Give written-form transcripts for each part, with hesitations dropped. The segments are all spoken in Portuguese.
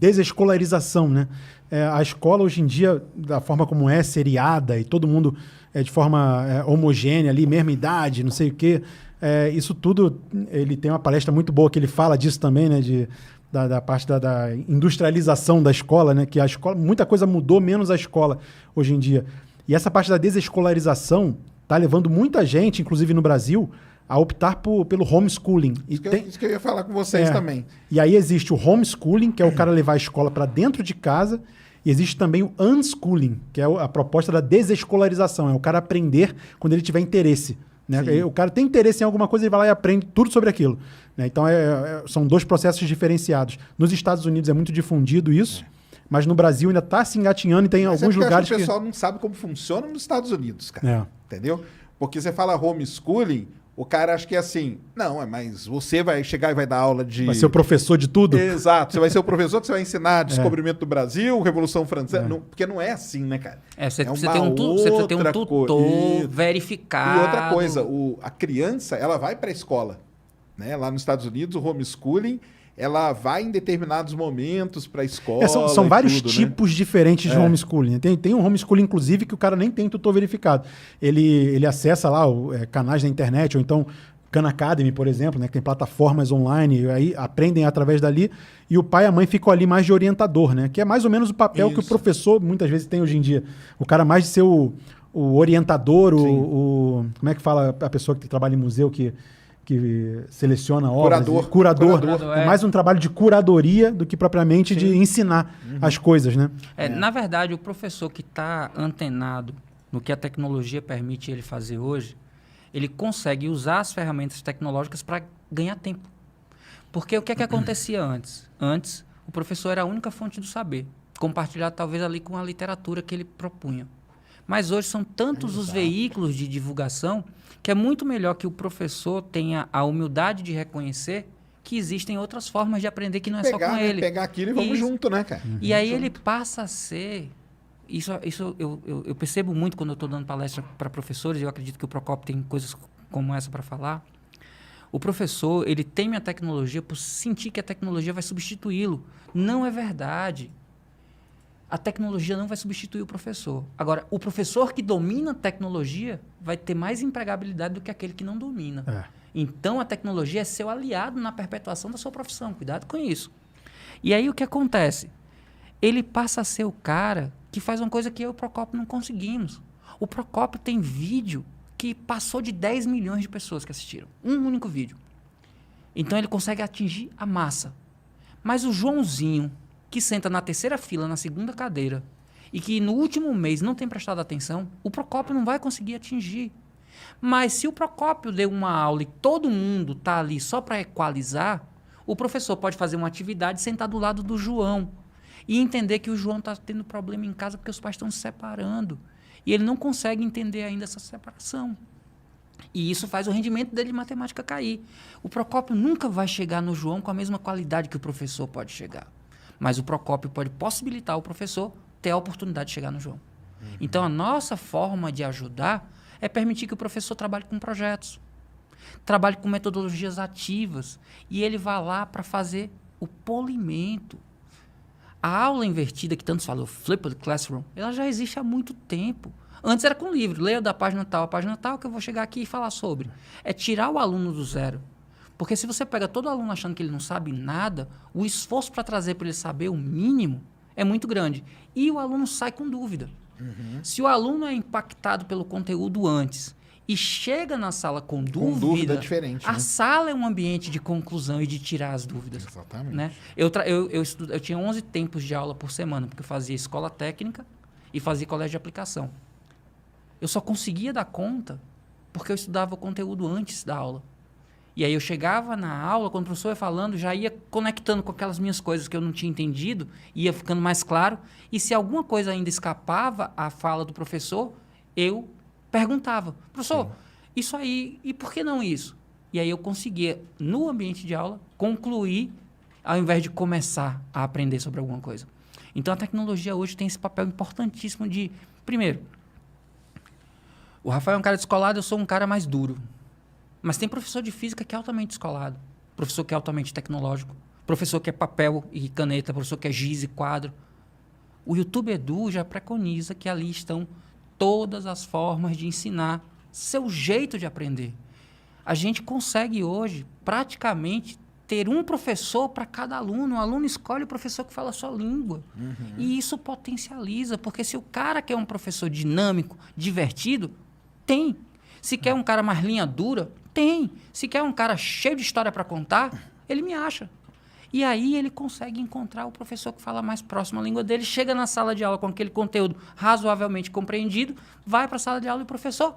desescolarização, né? A escola hoje em dia, da forma como é seriada e todo mundo de forma homogênea ali, mesma idade, não sei o quê, isso tudo, ele tem uma palestra muito boa que ele fala disso também, né? Da parte da industrialização da escola, né? Que a escola, muita coisa mudou, menos a escola hoje em dia. E essa parte da desescolarização está levando muita gente, inclusive no Brasil, a optar pelo homeschooling. Isso que eu ia falar com vocês também. E aí existe o homeschooling, que é o cara levar a escola para dentro de casa, e existe também o unschooling, que é a proposta da desescolarização, é o cara aprender quando ele tiver interesse. Né? O cara tem interesse em alguma coisa, ele vai lá e aprende tudo sobre aquilo. Né? Então, são dois processos diferenciados. Nos Estados Unidos é muito difundido isso, mas no Brasil ainda está se engatinhando e tem alguns lugares que... o pessoal não sabe como funciona nos Estados Unidos, cara. Entendeu? Porque você fala homeschooling, o cara acha que é assim, não, mas você vai chegar e vai dar aula de... Vai ser o professor de tudo? Exato, você vai ser o professor que você vai ensinar descobrimento do Brasil, Revolução Francesa, porque não é assim, né, cara? Você precisa ter um tutor verificado. E outra coisa, a criança, ela vai para a escola, né? Lá nos Estados Unidos, o homeschooling, ela vai em determinados momentos para a escola. São vários tipos diferentes de homeschooling. Tem um homeschooling, inclusive, que o cara nem tem tutor verificado. Ele acessa lá canais da internet, ou então Khan Academy, por exemplo, né, que tem plataformas online, e aí aprendem através dali, e o pai e a mãe ficam ali mais de orientador, né, que é mais ou menos o papel que o professor muitas vezes tem hoje em dia. O cara mais de ser o orientador, como é que fala a pessoa que trabalha em museu, que seleciona obras. Curador. É mais um trabalho de curadoria do que propriamente de ensinar as coisas, né? Na verdade, o professor que está antenado no que a tecnologia permite ele fazer hoje, ele consegue usar as ferramentas tecnológicas para ganhar tempo. Porque o que acontecia antes? Antes, o professor era a única fonte do saber, compartilhado talvez ali com a literatura que ele propunha. Mas hoje são tantos os veículos de divulgação que é muito melhor que o professor tenha a humildade de reconhecer que existem outras formas de aprender que não é só com ele. Pegar aquilo e vamos junto, né, cara? E aí ele passa a ser... Isso eu percebo muito quando eu estou dando palestra para professores, e eu acredito que o Procopio tem coisas como essa para falar. O professor, ele teme a tecnologia por sentir que a tecnologia vai substituí-lo. Não é verdade. A tecnologia não vai substituir o professor. Agora, o professor que domina a tecnologia vai ter mais empregabilidade do que aquele que não domina. Então, a tecnologia é seu aliado na perpetuação da sua profissão. Cuidado com isso. E aí, o que acontece? Ele passa a ser o cara que faz uma coisa que eu e o Procopio não conseguimos. O Procopio tem vídeo que passou de 10 milhões de pessoas que assistiram. Um único vídeo. Então, ele consegue atingir a massa. Mas o Joãozinho, que senta na terceira fila, na segunda cadeira, e que no último mês não tem prestado atenção, o Procopio não vai conseguir atingir. Mas se o Procopio deu uma aula e todo mundo está ali só para equalizar, o professor pode fazer uma atividade e sentar do lado do João e entender que o João está tendo problema em casa porque os pais estão se separando. E ele não consegue entender ainda essa separação. E isso faz o rendimento dele de matemática cair. O Procopio nunca vai chegar no João com a mesma qualidade que o professor pode chegar. Mas o Procopio pode possibilitar o professor ter a oportunidade de chegar no João. Então, a nossa forma de ajudar é permitir que o professor trabalhe com projetos, trabalhe com metodologias ativas, e ele vá lá para fazer o polimento. A aula invertida, que tanto falou, Flipped Classroom, ela já existe há muito tempo. Antes era com livro, leia da página tal a página tal, que eu vou chegar aqui e falar sobre. É tirar o aluno do zero. Porque se você pega todo aluno achando que ele não sabe nada, o esforço para trazer para ele saber o mínimo é muito grande. E o aluno sai com dúvida. Se o aluno é impactado pelo conteúdo antes e chega na sala com dúvida, diferente, a sala é um ambiente de conclusão e de tirar as dúvidas. Exatamente. Né? Eu tinha 11 tempos de aula por semana, porque eu fazia escola técnica e fazia colégio de aplicação. Eu só conseguia dar conta porque eu estudava o conteúdo antes da aula. E aí eu chegava na aula, quando o professor ia falando, já ia conectando com aquelas minhas coisas que eu não tinha entendido, ia ficando mais claro. E se alguma coisa ainda escapava à fala do professor, eu perguntava, professor, isso aí, e por que não isso? E aí eu conseguia, no ambiente de aula, concluir, ao invés de começar a aprender sobre alguma coisa. Então a tecnologia hoje tem esse papel importantíssimo de, primeiro, o Rafael é um cara descolado, eu sou um cara mais duro. Mas tem professor de física que é altamente descolado, professor que é altamente tecnológico, professor que é papel e caneta, professor que é giz e quadro. O YouTube Edu já preconiza que ali estão todas as formas de ensinar, seu jeito de aprender. A gente consegue hoje, praticamente, ter um professor para cada aluno. O aluno escolhe o professor que fala a sua língua. E isso potencializa, porque se o cara quer um professor dinâmico, divertido, tem. Se quer um cara mais linha dura, tem. Se quer um cara cheio de história para contar, ele me acha. E aí ele consegue encontrar o professor que fala mais próximo à língua dele, chega na sala de aula com aquele conteúdo razoavelmente compreendido, vai para a sala de aula e o professor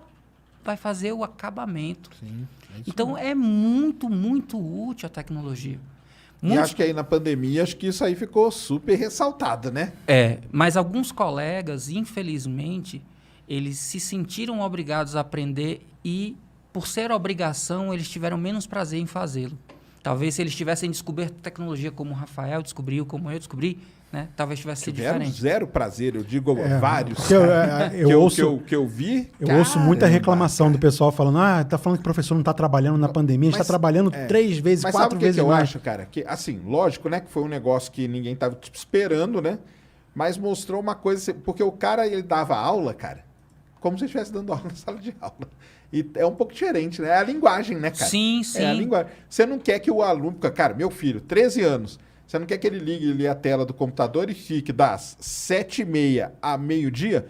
vai fazer o acabamento. Sim, então mesmo. é muito, muito útil a tecnologia. E acho que aí na pandemia, acho que isso aí ficou super ressaltado, né? Mas alguns colegas, infelizmente, eles se sentiram obrigados a aprender e, por ser obrigação, eles tiveram menos prazer em fazê-lo. Talvez se eles tivessem descoberto tecnologia como o Rafael descobriu, como eu descobri, né? Talvez tivesse sido diferente. Zero prazer, eu digo vários. Que eu vi. Eu ouço muita reclamação do pessoal falando, tá falando que o professor não está trabalhando na pandemia, a gente está trabalhando 3 vezes, 4 vezes mais. Mas sabe o que eu acho, cara? Que, assim, lógico, né? Que foi um negócio que ninguém estava esperando, né? Mas mostrou uma coisa, porque o cara, ele dava aula, cara, como se estivesse dando aula na sala de aula. E é um pouco diferente, né? É a linguagem, né, cara? Sim, sim. É a linguagem. Você não quer que o aluno... Cara, meu filho, 13 anos, você não quer que ele ligue a tela do computador e fique das 7h30 a meio-dia?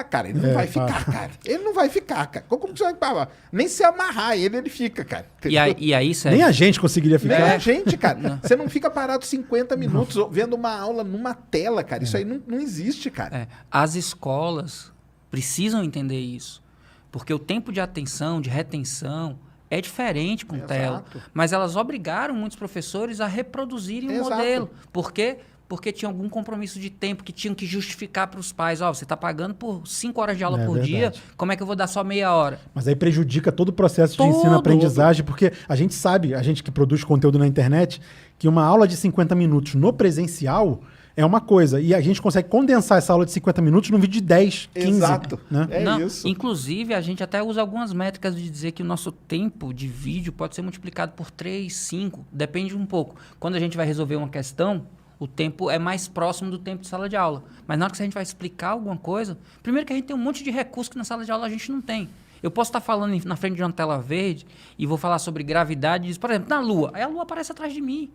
Cara, ele não vai ficar, cara. Ele não vai ficar, cara. Como que você vai parar? Nem se amarrar ele fica, cara. E aí, Sérgio? Nem a gente conseguiria ficar. Nem a gente, cara. Você não fica parado 50 minutos vendo uma aula numa tela, cara. Isso aí não existe, cara. As escolas precisam entender isso. Porque o tempo de atenção, de retenção, é diferente com tela. Mas elas obrigaram muitos professores a reproduzirem o modelo. Por quê? Porque tinha algum compromisso de tempo que tinham que justificar para os pais. Você está pagando por 5 horas de aula por dia, como é que eu vou dar só meia hora? Mas aí prejudica todo o processo de ensino-aprendizagem, porque a gente sabe, a gente que produz conteúdo na internet, que uma aula de 50 minutos no presencial... é uma coisa. E a gente consegue condensar essa aula de 50 minutos num vídeo de 10, 15. Exato. Né? Isso. Inclusive, a gente até usa algumas métricas de dizer que o nosso tempo de vídeo pode ser multiplicado por 3, 5. Depende um pouco. Quando a gente vai resolver uma questão, o tempo é mais próximo do tempo de sala de aula. Mas na hora que a gente vai explicar alguma coisa... Primeiro que a gente tem um monte de recurso que na sala de aula a gente não tem. Eu posso estar falando na frente de uma tela verde e vou falar sobre gravidade. Por exemplo, na Lua. Aí a Lua aparece atrás de mim.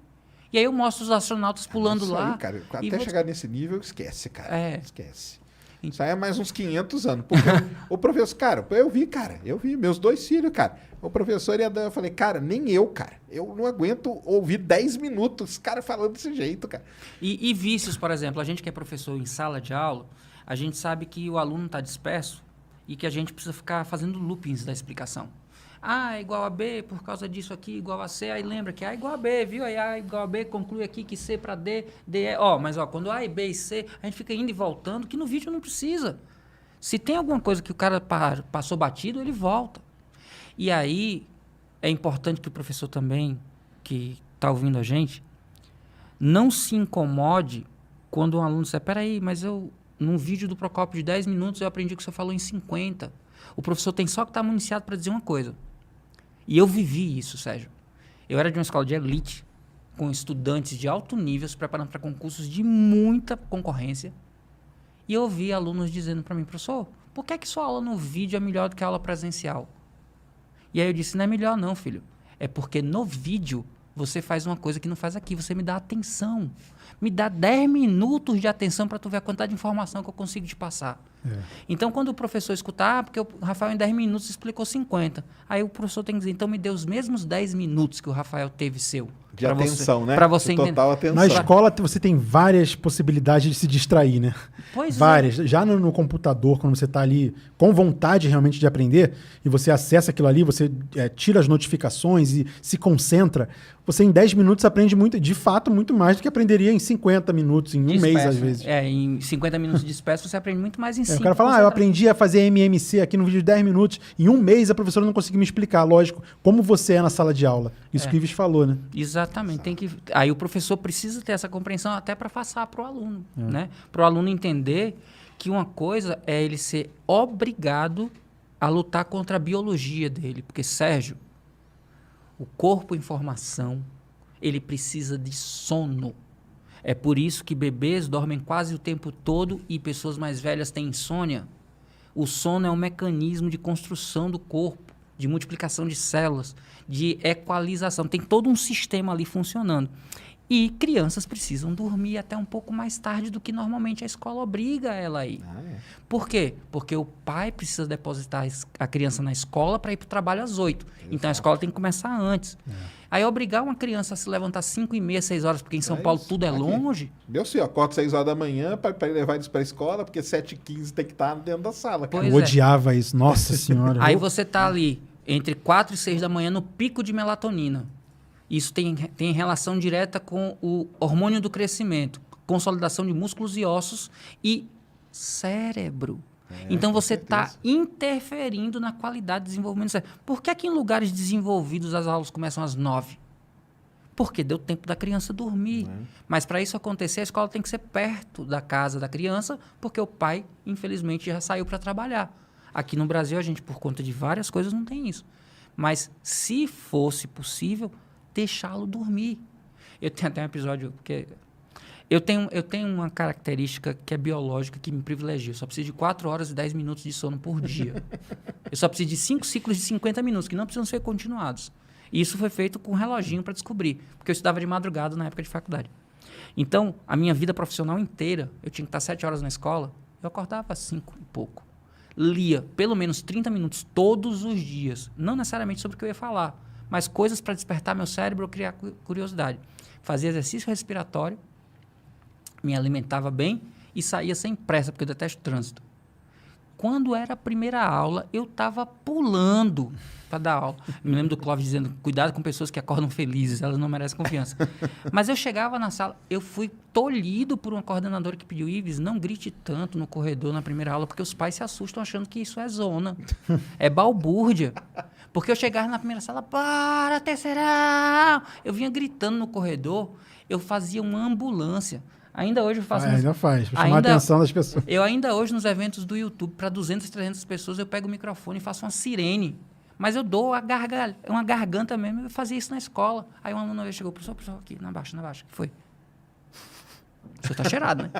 E aí eu mostro os astronautas pulando lá. Aí, cara, até chegar nesse nível, esquece, cara. Esquece. Então, isso aí é mais uns 500 anos. Porque o professor, cara, eu vi meus 2 filhos, cara. O professor ia dar, eu falei, cara, nem eu, cara. Eu não aguento ouvir 10 minutos, cara falando desse jeito, cara. E vícios, por exemplo, a gente que é professor em sala de aula, a gente sabe que o aluno está disperso e que a gente precisa ficar fazendo loopings da explicação. A é igual a B, por causa disso aqui, igual a C, aí lembra que A é igual a B, viu? Aí A é igual a B, conclui aqui que C para D, D é... Mas quando A e B e C, a gente fica indo e voltando, que no vídeo não precisa. Se tem alguma coisa que o cara passou batido, ele volta. E aí, é importante que o professor também, que está ouvindo a gente, não se incomode quando um aluno disser, peraí, mas num vídeo do Procópio de 10 minutos, eu aprendi o que você falou em 50. O professor tem só que estar municiado para dizer uma coisa. E eu vivi isso, Sérgio. Eu era de uma escola de elite, com estudantes de alto nível, se preparando para concursos de muita concorrência. E eu ouvi alunos dizendo para mim, professor, por que sua aula no vídeo é melhor do que a aula presencial? E aí eu disse, não é melhor não, filho. É porque no vídeo você faz uma coisa que não faz aqui. Você me dá atenção. Me dá 10 minutos de atenção para tu ver a quantidade de informação que eu consigo te passar. Então, quando o professor escutar, porque o Rafael em 10 minutos explicou 50. Aí o professor tem que dizer, então me dê os mesmos 10 minutos que o Rafael teve seu. De atenção, né? Para você entender. Total atenção. Na escola você tem várias possibilidades de se distrair, né? Pois várias. Já no computador, quando você está ali com vontade realmente de aprender, e você acessa aquilo ali, você tira as notificações e se concentra, você em 10 minutos aprende muito, de fato, muito mais do que aprenderia em 50 minutos, em um mês, às vezes. Em 50 minutos de disperso, você aprende muito mais em 5. O cara fala, eu aprendi a fazer MMC aqui no vídeo de 10 minutos. Em um mês, a professora não conseguiu me explicar, lógico, como você é na sala de aula. Isso que o Ives falou, né? Exatamente. Aí o professor precisa ter essa compreensão até para passar para o aluno, né? Para o aluno entender que uma coisa é ele ser obrigado a lutar contra a biologia dele. Porque, Sérgio, o corpo em formação Ele precisa de sono. É por isso que bebês dormem quase o tempo todo e pessoas mais velhas têm insônia. O sono é um mecanismo de construção do corpo, de multiplicação de células, de equalização. Tem todo um sistema ali funcionando. E crianças precisam dormir até um pouco mais tarde do que normalmente a escola obriga ela a ir. Por quê? Porque o pai precisa depositar a criança na escola para ir para o trabalho às 8. Então a escola tem que começar antes. Aí obrigar uma criança a se levantar às 5h30, 6 horas, porque em São Paulo tudo é longe. Meu senhor, acordo 6 horas da manhã para levar eles para a escola, porque 7h15 tem que estar dentro da sala. Cara. Eu odiava isso, nossa senhora. Aí você tá ali entre 4 e 6 da manhã no pico de melatonina. Isso tem relação direta com o hormônio do crescimento, consolidação de músculos e ossos e cérebro. Então você está interferindo na qualidade de desenvolvimento do cérebro. Por que aqui em lugares desenvolvidos as aulas começam às 9? Porque deu tempo da criança dormir. Mas para isso acontecer, a escola tem que ser perto da casa da criança, porque o pai, infelizmente, já saiu para trabalhar. Aqui no Brasil, a gente, por conta de várias coisas, não tem isso. Mas se fosse possível, deixá-lo dormir. Eu tenho até um episódio que... Eu tenho uma característica que é biológica que me privilegia. Eu só preciso de 4 horas e 10 minutos de sono por dia. Eu só preciso de 5 ciclos de 50 minutos, que não precisam ser continuados. E isso foi feito com um reloginho para descobrir, porque eu estudava de madrugada na época de faculdade. Então, a minha vida profissional inteira, eu tinha que estar 7 horas na escola, eu acordava às 5 e pouco. Lia pelo menos 30 minutos todos os dias. Não necessariamente sobre o que eu ia falar, mas coisas para despertar meu cérebro ou criar curiosidade. Fazia exercício respiratório, me alimentava bem e saía sem pressa, porque eu detesto trânsito. Quando era a primeira aula, eu estava pulando para dar aula. Me lembro do Clóvis dizendo, cuidado com pessoas que acordam felizes, elas não merecem confiança. Mas eu chegava na sala, eu fui tolhido por uma coordenadora que pediu, Ives, não grite tanto no corredor na primeira aula, porque os pais se assustam achando que isso é zona, é balbúrdia. Porque eu chegava na primeira sala, para, terceirão! Eu vinha gritando no corredor, eu fazia uma ambulância. Ainda hoje eu faço... ainda faz, para chamar a atenção das pessoas. Eu ainda hoje, nos eventos do YouTube, para 200, 300 pessoas, eu pego o microfone e faço uma sirene. Mas eu dou uma garganta mesmo, eu fazia isso na escola. Aí uma aluna chegou, professor, aqui, na baixa, o que foi? O senhor tá cheirado, né?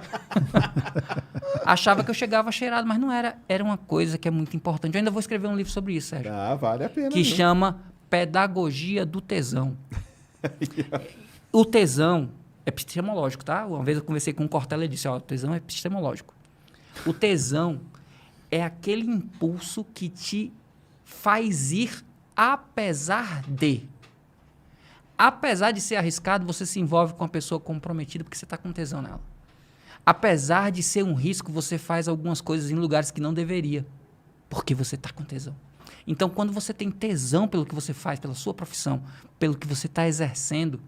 Achava que eu chegava cheirado, mas não era. Era uma coisa que é muito importante. Eu ainda vou escrever um livro sobre isso, Sérgio. Vale a pena. Que chama Pedagogia do Tesão. O tesão é epistemológico, tá? Uma vez eu conversei com um Cortella e disse, o tesão é epistemológico. O tesão é aquele impulso que te faz ir apesar de. Apesar de ser arriscado, você se envolve com uma pessoa comprometida porque você está com tesão nela. Apesar de ser um risco, você faz algumas coisas em lugares que não deveria, porque você está com tesão. Então, quando você tem tesão pelo que você faz, pela sua profissão, pelo que você está exercendo,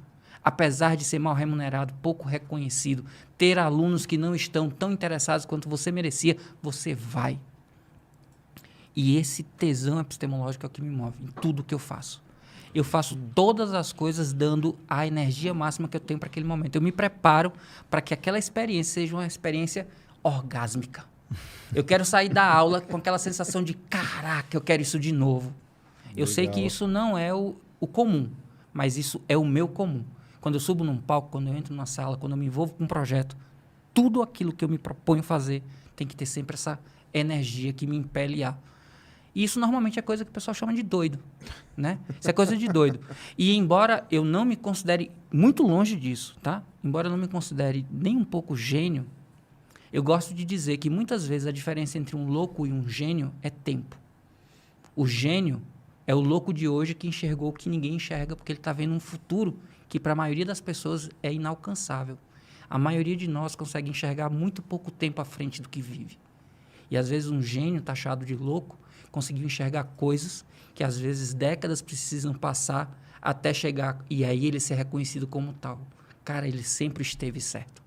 apesar de ser mal remunerado, pouco reconhecido, ter alunos que não estão tão interessados quanto você merecia, você vai. E esse tesão epistemológico é o que me move em tudo que eu faço. Eu faço todas as coisas dando a energia máxima que eu tenho para aquele momento. Eu me preparo para que aquela experiência seja uma experiência orgásmica. Eu quero sair da aula com aquela sensação de, caraca, eu quero isso de novo. Eu sei que isso não é o comum, mas isso é o meu comum. Quando eu subo num palco, quando eu entro numa sala, quando eu me envolvo com um projeto, tudo aquilo que eu me proponho fazer tem que ter sempre essa energia que me impele a... E isso normalmente é coisa que o pessoal chama de doido, né? Isso é coisa de doido. E embora eu não me considere muito longe disso, tá? Embora eu não me considere nem um pouco gênio, eu gosto de dizer que muitas vezes a diferença entre um louco e um gênio é tempo. O gênio é o louco de hoje que enxergou o que ninguém enxerga porque ele está vendo um futuro que para a maioria das pessoas é inalcançável. A maioria de nós consegue enxergar muito pouco tempo à frente do que vive. E às vezes um gênio taxado de louco conseguiu enxergar coisas que às vezes décadas precisam passar até chegar, e aí ele ser reconhecido como tal. Cara, ele sempre esteve certo.